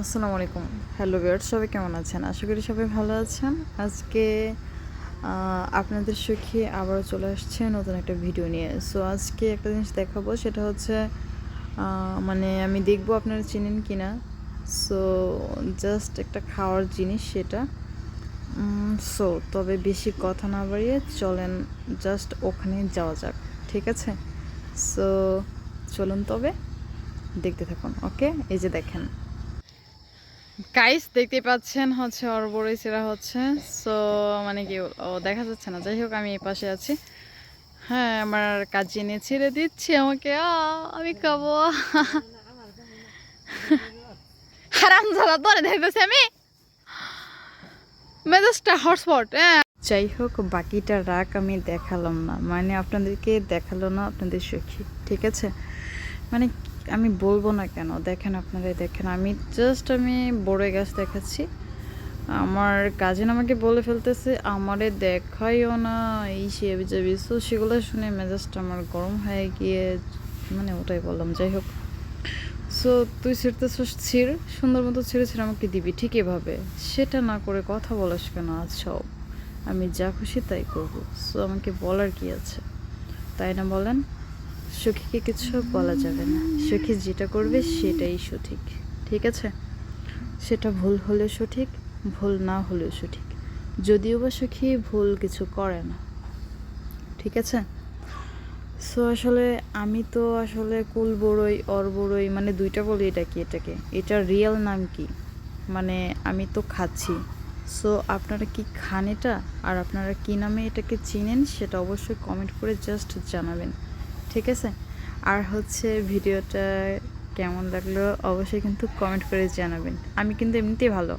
আসসালামু আলাইকুম। Hello viewers, সবাই কেমন আছেন? আশা করি সবাই ভালো আছেন। আজকে আপনাদের সুখে আবারও চলে আসছে নতুন একটা ভিডিও নিয়ে। সো আজকে একটা জিনিস দেখাবো, সেটা হচ্ছে মানে আমি দেখবো আপনারা চিনেন কি না। সো জাস্ট একটা খাওয়ার জিনিস সেটা। সো তবে বেশি কথা না বাড়িয়ে চলেন জাস্ট ওখানে যাওয়া যাক, ঠিক আছে? সো চলুন তবে দেখতে থাকুন। ওকে, এই যে দেখেন গাইস, দেখতে পাচ্ছেন হচ্ছে ওর বড়ই চেরা হচ্ছে। সো মানে কি ও দেখা যাচ্ছে না, যাই হোক আমি এই পাশে আছি। হ্যাঁ, আমার কাজে নিয়ে ছেড়ে দিচ্ছে আমাকে। আমি খাবো। হারাম ঝালা তোরে দেখতেছি আমি, মেজাজটা হটস্পট। হ্যাঁ, যাই হোক বাকিটা রাগ আমি দেখালাম না, মানে আপনাদেরকে দেখালো না আপনাদের সখী, ঠিক আছে? মানে আমি বলবো না কেন, দেখেন আপনারা, দেখেন আমি বড়ই গাছ দেখাচ্ছি। আমার কাজিন আমাকে বলে ফেলতেছে আমারে দেখাইও না, এই সে যাবি। সো সেগুলো শুনে মেজাজটা আমার গরম হয়ে গিয়ে মানে ওটাই বললাম। যাই হোক, সো তুই ছিঁড়তেছিস, ছিঁড়, সুন্দর মতো ছিঁড়ে ছিঁড়ে আমাকে দিবি ঠিক এভাবে, সেটা না করে কথা বলাস কেন? আচ্ছা, আমি যা খুশি তাই করবো। সো আমাকে বলার কি আছে, তাই না বলেন? সখীকে কিছু বলা যাবে না, সখী যেটা করবে সেটাই সঠিক, ঠিক আছে? সেটা ভুল হলেও সঠিক, ভুল না হলেও সঠিক, যদিও বা সখী ভুল কিছু করে না, ঠিক আছে? সো আসলে আমি তো আসলে কুল বড়ই অর বড়ই মানে দুইটা বলি, এটাকে এটার রিয়েল নাম কি, মানে আমি তো খাচ্ছি। সো আপনারা কি খান এটা, আর আপনারা কি নামে এটাকে চিনেন সেটা অবশ্যই কমেন্ট করে জাস্ট জানাবেন, ঠিক আছে? আর হচ্ছে ভিডিওটা কেমন লাগলো অবশ্যই কিন্তু কমেন্ট করে জানাবেন। আমি কিন্তু এমনিতেই ভালো